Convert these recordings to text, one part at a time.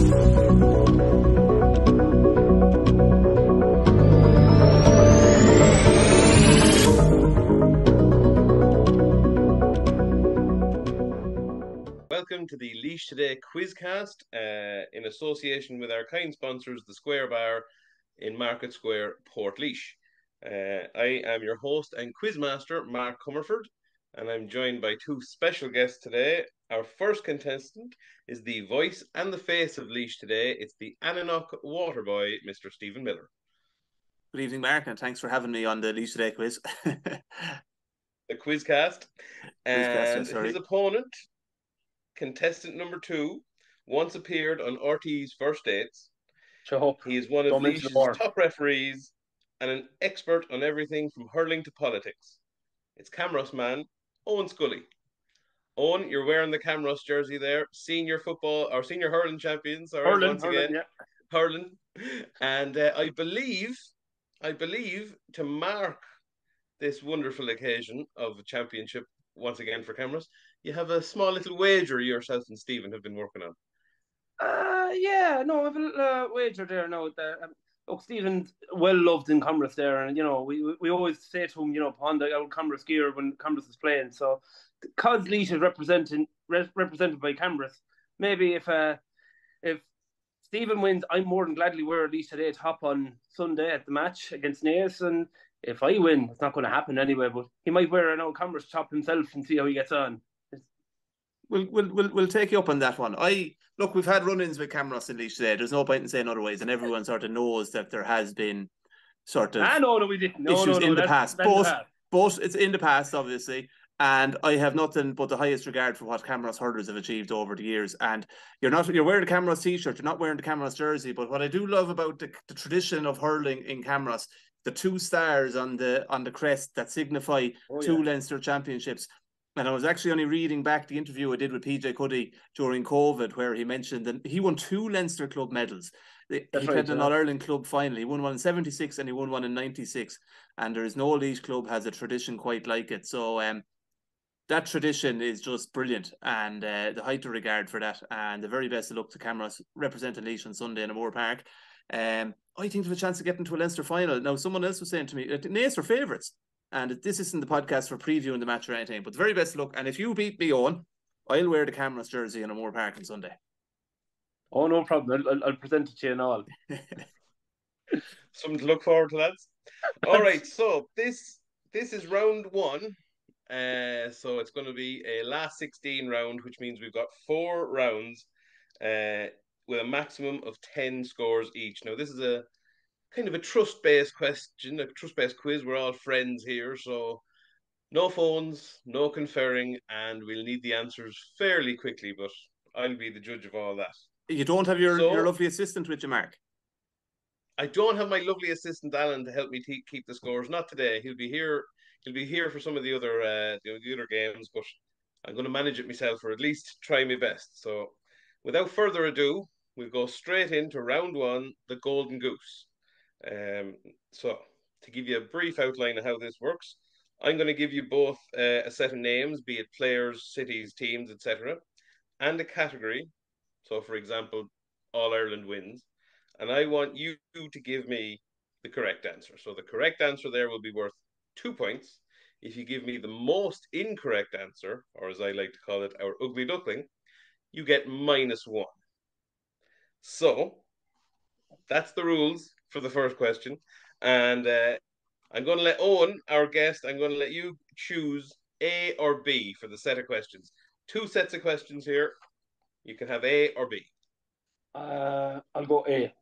Welcome to the LaoisToday QuizCast in association with our kind sponsors, the Square Bar in Market Square, Portlaoise. I am your host and quizmaster, Mark Comerford, and I'm joined by two special guests today. Our first contestant is the voice and the face of LaoisToday. It's the Ananoch Waterboy, Mr. Stephen Miller. Good evening, Mark, and thanks for having me on the LaoisToday quiz. The QuizCast. And his opponent, contestant number 2, once appeared on RT's First Dates. He is one of Laois's top referees and an expert on everything from hurling to politics. It's Camross man, Eoin Scully. Eoin, you're wearing the Camross jersey there. Senior football or senior hurling champions. Hurling. And I believe to mark this wonderful occasion of a championship once again for Camross, you have a small little wager yourself and Stephen have been working on. I have a little wager there now. Look, Stephen's well loved in Camross there, and we always say to him, upon the old Camross gear when Camross is playing. So, because Laois is represented by Camross, maybe if Stephen wins, I'm more than gladly wear LaoisToday top on Sunday at the match against Naas, and if I win, it's not going to happen anyway. But he might wear an old Camross top himself and see how he gets on. We'll take you up on that one. Look, we've had run-ins with Camross in LaoisToday. There's no point in saying otherwise, and everyone sort of knows that there has been sort of issues in the past. But it's in the past, obviously, and I have nothing but the highest regard for what Camross hurlers have achieved over the years. And you're wearing the Camross t-shirt, you're not wearing the Camross jersey. But what I do love about the tradition of hurling in Camross, the 2 stars on the crest that signify 2 Leinster championships. And I was actually only reading back the interview I did with PJ Cuddy during COVID, where he mentioned that he won 2 Leinster club medals. He played an All-Ireland club final. He won one in 76 and he won one in 96. And there is no Laois club has a tradition quite like it. So that tradition is just brilliant. And the height of regard for that. And the very best of luck to Camross representing Laois on Sunday in Moore Park. I think they have a chance to get into a Leinster final. Now, someone else was saying to me, Naas are favourites. And this isn't the podcast for previewing the match or anything, but the very best luck. And if you beat me, Eoin, I'll wear the Camross jersey in Moore Park on Sunday. Oh, no problem. I'll present it to you and all. Something to look forward to, lads. All right, so this is round 1. So it's going to be a last 16 round, which means we've got 4 rounds with a maximum of 10 scores each. Now, this is a kind of a trust-based question, a trust-based quiz. We're all friends here, so no phones, no conferring, and we'll need the answers fairly quickly, but I'll be the judge of all that. You don't have your lovely assistant with you, Mark? I don't have my lovely assistant, Alan, to help me keep the scores. Not today. He'll be here for some of the other games, but I'm going to manage it myself, or at least try my best. So without further ado, we'll go straight into round 1, the Golden Goose. So to give you a brief outline of how this works, I'm going to give you both a set of names, be it players, cities, teams, etc., and a category. So, for example, All Ireland wins, and I want you to give me the correct answer. So the correct answer there will be worth 2 points. If you give me the most incorrect answer, or as I like to call it, our ugly duckling, you get -1. So that's the rules for the first question. And I'm going to let Eoin, our guest, I'm going to let you choose A or B for the set of questions. 2 sets of questions here. You can have A or B. I'll go A.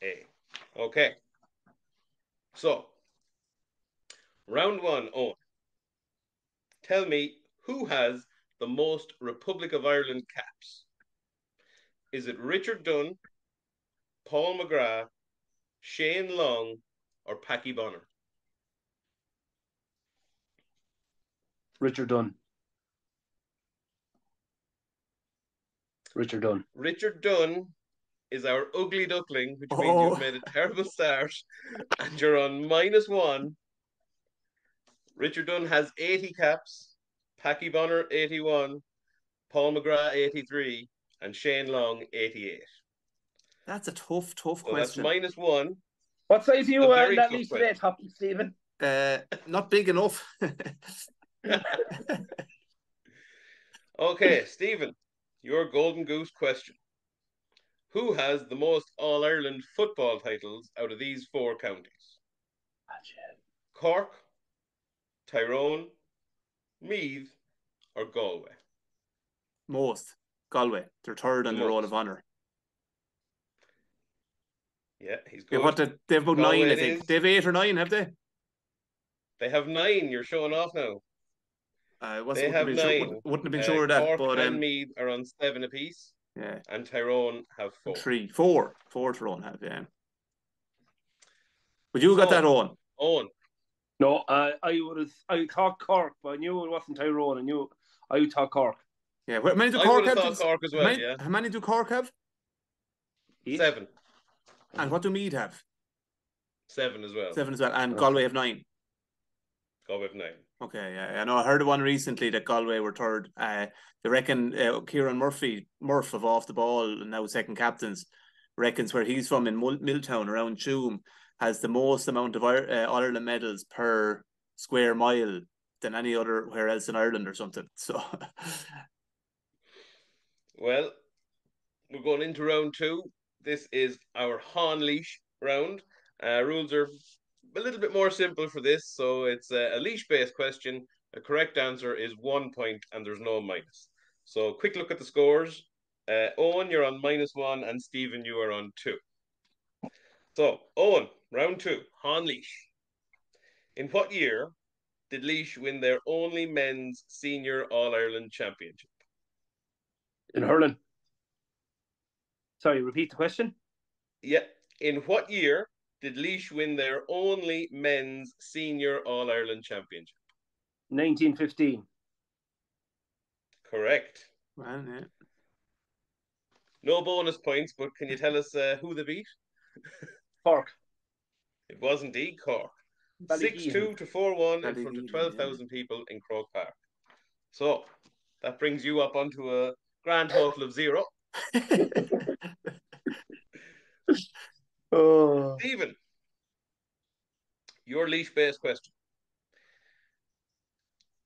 A. Okay. So, round 1, Eoin. Tell me, who has the most Republic of Ireland caps? Is it Richard Dunn, Paul McGrath, Shane Long, or Packy Bonner? Richard Dunn. Richard Dunn is our ugly duckling, which means you've made a terrible start and you're on -1. Richard Dunn has 80 caps, Packy Bonner 81, Paul McGrath 83, and Shane Long 88. That's a tough question. That's -1. What size are you at least today, top Stephen? Not big enough. Okay, Stephen, your golden goose question. Who has the most All-Ireland football titles out of these 4 counties? Cork, Tyrone, Meath, or Galway? Most. Galway. They're third on the Roll of Honour. Yeah, he's good. They have about Galway 9, I think. They have 8 or 9, have they? They have 9. You're showing off now. They have 9. Wouldn't have been sure of that. Cork but and Meath are on 7 apiece. Yeah. And Tyrone have 4. 4 Tyrone have, yeah. But you got that on. Owen. No, I thought Cork, but I knew it wasn't Tyrone. I would thought Cork. Yeah, how many do Cork have? Thought Cork as well, yeah. How many do Cork have? 7. And what do Meath have? 7 as well. 7 as well. And Galway have 9. Galway have 9. Okay, yeah. I know. I heard of one recently that Galway were third. They reckon Kieran Murph of Off the Ball, and now second captains, reckons where he's from in Milltown around Tuam has the most amount of All-Ireland medals per square mile than any other where else in Ireland or something. So, well, we're going into round 2. This is our Hon Leash round. Rules are a little bit more simple for this. So it's a leash-based question. The correct answer is 1 point and there's no minus. So quick look at the scores. Owen, you're on -1 and Stephen, you are on 2. So, Owen, round 2, Hon Leash. In what year did Laois win their only men's senior All-Ireland championship? In hurling. Sorry, repeat the question. Yeah. In what year did Laois win their only men's senior All-Ireland championship? 1915. Correct. Well, yeah. No bonus points, but can you tell us who they beat? Cork. It was indeed Cork. 6-2 to 4-1 in front of 12,000 people in Croke Park. So that brings you up onto a grand total of 0. Stephen, your Laois-based question.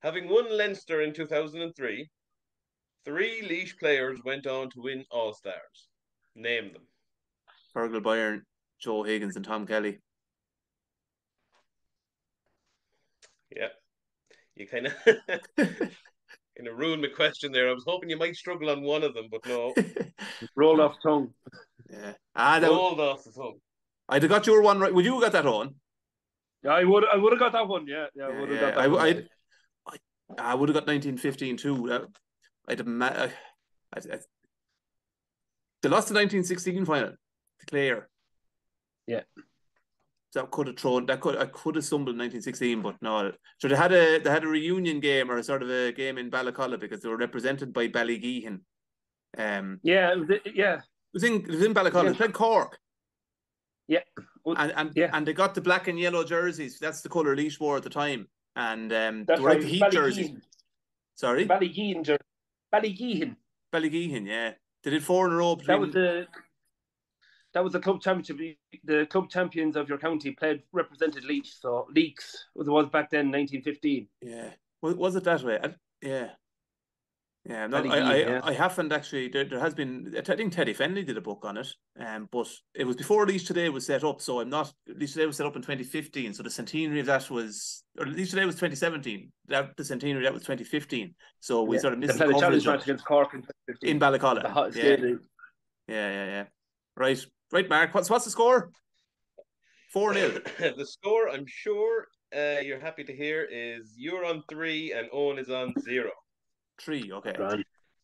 Having won Leinster in 2003, 3 Laois players went on to win All-Stars. Name them. Fergal Byrne, Joe Higgins and Tom Kelly. Yeah. You kind of ruined my question there. I was hoping you might struggle on one of them, but no. Rolled off tongue. Yeah. Rolled off the tongue. I'd have got your one right. Would you have got that on? Yeah, I would have got that one. Yeah, I would have got that one. I would have got 1915 too. They lost the 1916 final to Clare. Yeah. So I could have stumbled in 1916, but no. So they had a reunion game or a sort of a game in Balacolla because they were represented by Ballygeehan. It was in Balacolla. They played Cork. Yeah. And they got the black and yellow jerseys. That's the colour Laois wore at the time. And that's they were like the Heat jerseys. Sorry? Ballygeehan. Ballygeehan, yeah. They did 4 in a row between... That was the club championship. The club champions of your county represented Laois. So Leaks was back then, 1915. Yeah. Was it that way? Yeah. Yeah, I haven't actually. There has been. I think Teddy Fenley did a book on it, but it was before LaoisToday was set up. So I'm not. LaoisToday was set up in 2015. So the centenary of that was, or LaoisToday was 2017. The centenary that was 2015. So we sort of missed the coverage match against Cork in Balacolla. Yeah. Right, Mark. What's the score? 4-0. The score, I'm sure you're happy to hear, is you're on 3 and Owen is on 0. 3, okay.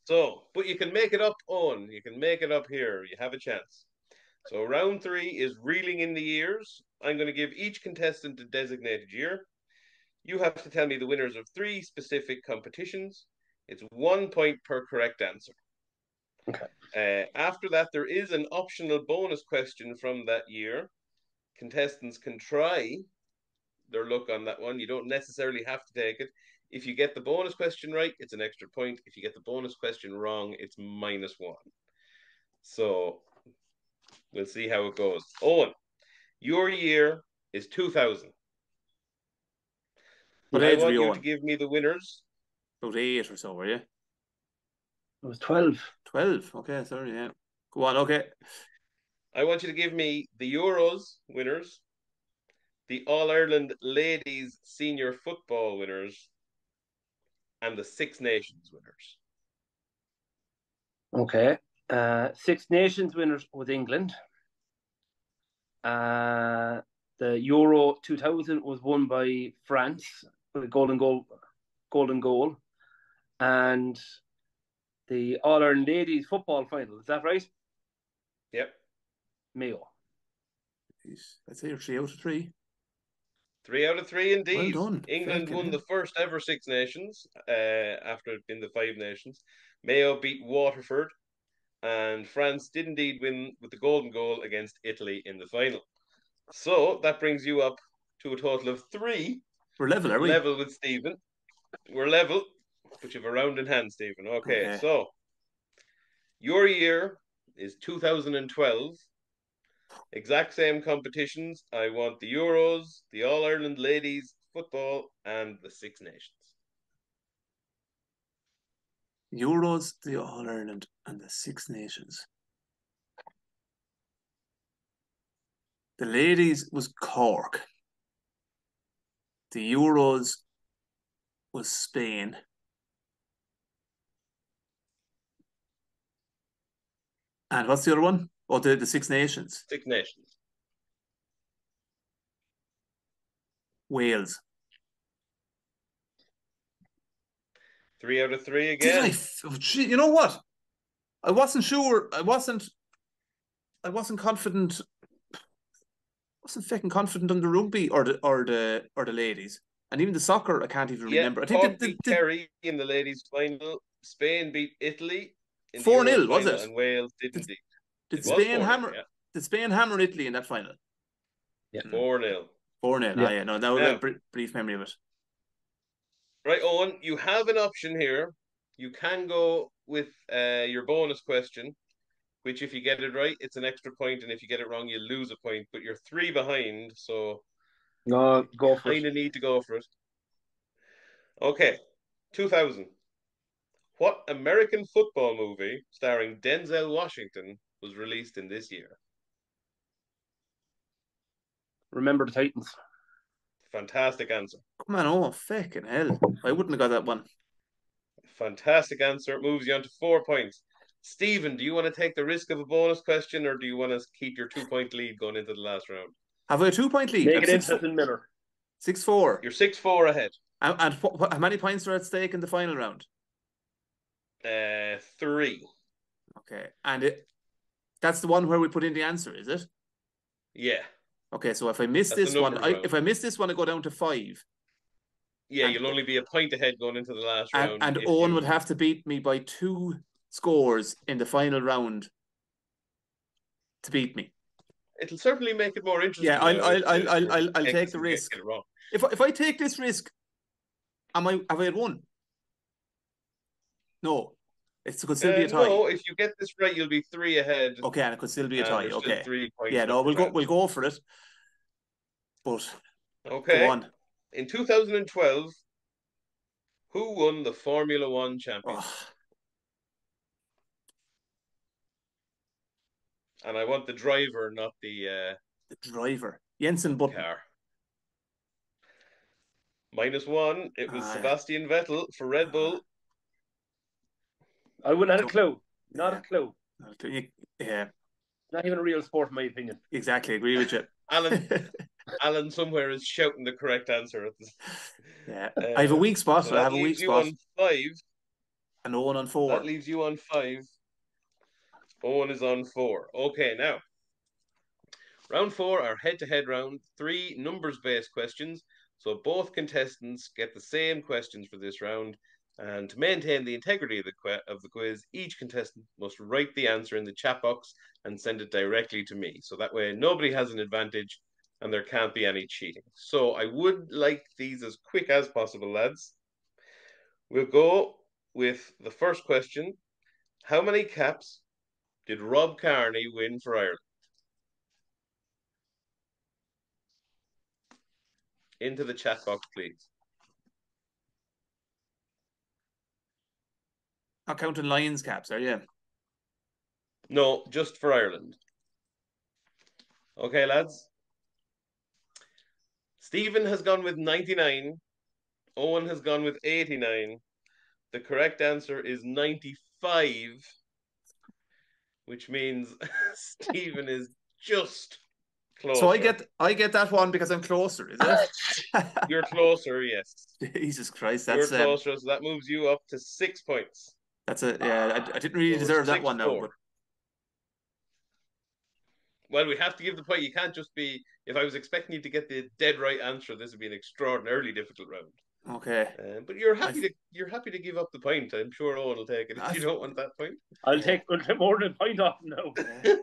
So, but you can make it up, Owen. You can make it up here. You have a chance. So round 3 is reeling in the years. I'm going to give each contestant a designated year. You have to tell me the winners of 3 specific competitions. It's 1 point per correct answer. Okay. After that, there is an optional bonus question from that year. Contestants can try their luck on that one. You don't necessarily have to take it. If you get the bonus question right, it's an extra point. If you get the bonus question wrong, it's -1. So we'll see how it goes. Eoin, your year is 2000. What I age were want you you on? to give me the winners. About 8 or so, were you? I was 12. 12. Okay, sorry, yeah. Go on, okay. I want you to give me the Euros winners, the All-Ireland Ladies Senior Football winners, and the Six Nations winners. Okay. Six Nations winners was England. The Euro 2000 was won by France with a golden goal. And the All-Ireland Ladies Football final, is that right? Yep. Mayo. I'd say you're 3 out of 3. 3 out of 3 indeed. Well done. England won the first ever Six Nations after it being the Five Nations. Mayo beat Waterford, and France did indeed win with the golden goal against Italy in the final. So that brings you up to a total of 3. We're level, are we? Level with Stephen. We're level, but you have a round in hand, Stephen. Okay, so your year is 2012. Exact same competitions. I want the Euros, the All-Ireland Ladies Football, and the Six Nations. Euros, the All-Ireland, and the Six Nations. The ladies was Cork. The Euros was Spain. And what's the other one? Oh, the Six Nations. Six Nations. Wales. 3 out of 3 again. You know what? I wasn't sure. I wasn't confident. Wasn't fucking confident on the rugby or the ladies, and even the soccer. I can't even remember. I think Cork beat Kerry in the ladies' final. Spain beat Italy in the 4-0, was it? And Wales did indeed. Did Spain hammer? Yeah. Did Spain hammer Italy in that final? Yeah, 4-0. 4-0. Yeah. No, now a brief memory of it. Right, Eoin, you have an option here. You can go with your bonus question, which if you get it right, it's an extra point, and if you get it wrong, you lose a point. But you're 3 behind, so no, go for it. Kind of need to go for it. Okay, 2000. What American football movie starring Denzel Washington was released in this year? Remember the Titans. Fantastic answer. Come on, oh, fucking hell. I wouldn't have got that one. Fantastic answer. It moves you on to 4 points. Stephen, do you want to take the risk of a bonus question, or do you want to keep your 2-point lead going into the last round? Have I a 2-point lead? Make it interesting, Miller. 6-4. You're 6-4 ahead. And how many points are at stake in the final round? 3. Okay. And that's the one where we put in the answer, is it? Yeah. Okay, so if I miss this one, I go down to 5. Yeah, you'll only be a point ahead going into the last round. And Eoin would have to beat me by 2 scores in the final round to beat me. It'll certainly make it more interesting. Yeah, I'll take the risk. If I take this risk, have I won? No. It could still be a tie. No, if you get this right, you'll be 3 ahead. Okay, and it could still be a tie. Okay. 3 points. Yeah, no, we'll go for it. But okay. Go on. In 2012, who won the Formula One championship? Oh. And I want the driver, not the driver. Jensen Button. Car. -1. It was Sebastian Vettel for Red Bull. I wouldn't have a clue. Not a clue. Yeah. Not even a real sport, in my opinion. Exactly. Agree with you. Alan somewhere is shouting the correct answer. Yeah. I have a weak spot. So I have a weak spot. On 5. And Eoin on 4. That leaves you on 5. Eoin is on 4. Okay, now. Round 4 are head-to-head round. 3 numbers-based questions. So both contestants get the same questions for this round. And to maintain the integrity of the quiz, each contestant must write the answer in the chat box and send it directly to me. So that way nobody has an advantage and there can't be any cheating. So I would like these as quick as possible, lads. We'll go with the first question. How many caps did Rob Kearney win for Ireland? Into the chat box, please. Not counting Lions caps, are you? No, just for Ireland. Okay, lads. Stephen has gone with 99. Eoin has gone with 89. The correct answer is 95, which means Stephen is just closer. So I get that one because I'm closer, is it? You're closer, yes. Jesus Christ, you're closer, so that moves you up to 6 points. That's I didn't really deserve that one now, but well, we have to give the point. You can't just be. If I was expecting you to get the dead right answer, this would be an extraordinarily difficult round. Okay, but you're happy to give up the point. I'm sure Eoin will take it if you don't want that point. I'll take more than a point off now.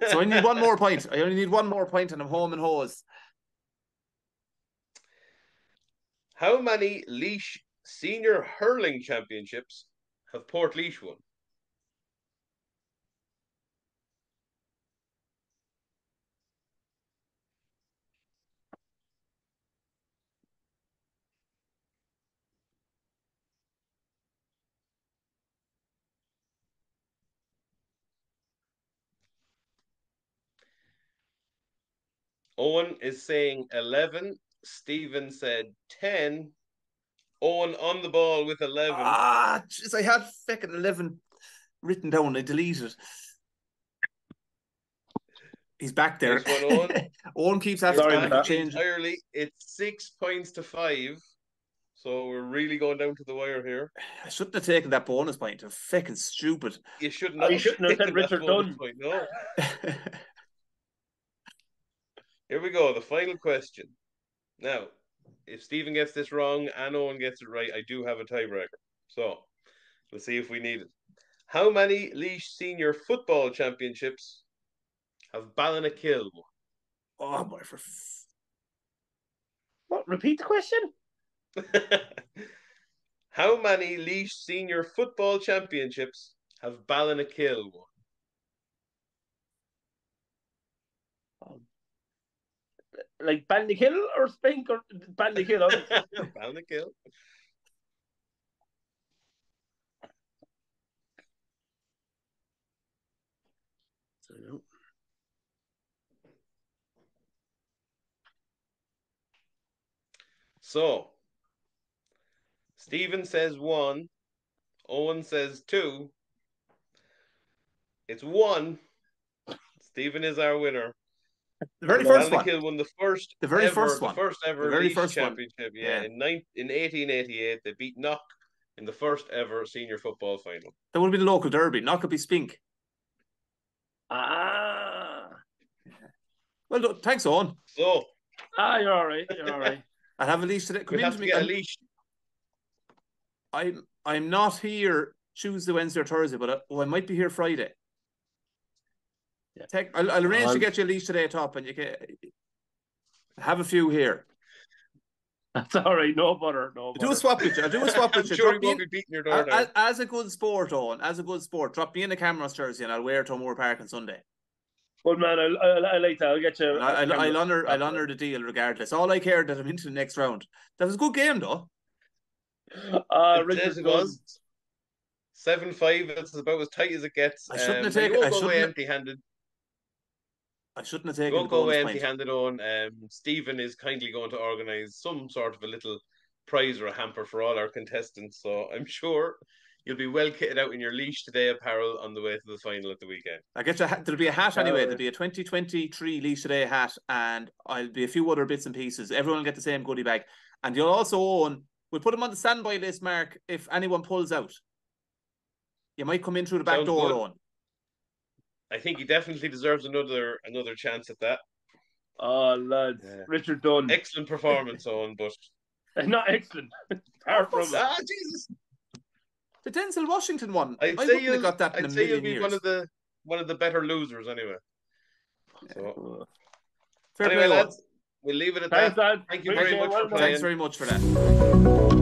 So I need one more point. I only need one more point, and I'm home and hose. How many Laois senior hurling championships have Portlaoise won? Eoin is saying 11. Stephen said 10. Eoin on the ball with 11. Jeez, I had fucking 11 written down. I deleted. He's back there. Nice one, Eoin. Eoin keeps having to change entirely. It's 6 points to 5. So we're really going down to the wire here. I shouldn't have taken that bonus point. I'm fucking stupid. You shouldn't have said Richard Dunn. Point, no. Here we go, the final question. Now, if Stephen gets this wrong and Eoin gets it right, I do have a tiebreaker. So, let's see if we need it. How many Laois senior football championships have Ballinakil won? Oh, boy, What? Repeat the question? How many Laois senior football championships have Ballinakil won? Like Ballinakil or Spink or Ballinakil? Ballinakil. So, Stephen says 1. Eoin says 2. It's 1. Stephen is our winner. The very first one. Ballinakil won the first ever Laois championship. Yeah, in 1888, they beat Knock in the first ever senior football final. That would be the local derby. Knock would be Spink. Well, look, thanks, Eoin. So, you're all right. You're all right. I have a Laois today. Come in to me. Get a Laois. I'm not here Tuesday, Wednesday, or Thursday, but I might be here Friday. Yeah. I'll arrange to get you a Laois today top, and you can have a few here. That's all right. No bother. Do a swap with you. I'll do a swap with you. Sure, you won't be beating your door down. As a good sport, Eoin. As a good sport, drop me in a Camross jersey, and I'll wear it to Moore Park on Sunday. Well, man, I like that. I'll get you. I'll honor the deal regardless. All I care that I'm into the next round. That was a good game, though. It was 7-5. It's about as tight as it gets. I shouldn't have taken. You won't go away empty-handed. I shouldn't have taken. You won't go away empty-handed on. Stephen is kindly going to organise some sort of a little prize or a hamper for all our contestants. So I'm sure you'll be well kitted out in your LaoisToday apparel on the way to the final at the weekend. I get you. There'll be a hat anyway. There'll be a 2023 LaoisToday hat, and I'll be a few other bits and pieces. Everyone will get the same goodie bag, and you'll also own. We'll put them on the standby list, Mark. If anyone pulls out, you might come in through the back door, Eoin. I think he definitely deserves another chance at that. Oh, lads. Richard Dunn. Excellent performance, Eoin, but... Not excellent. Far from it. Jesus. The Denzel Washington one. I'd say you'll be one of the better losers anyway. So. Anyway, lads, we'll leave it at that. Thanks, Thank you very much for playing. Thanks very much for that.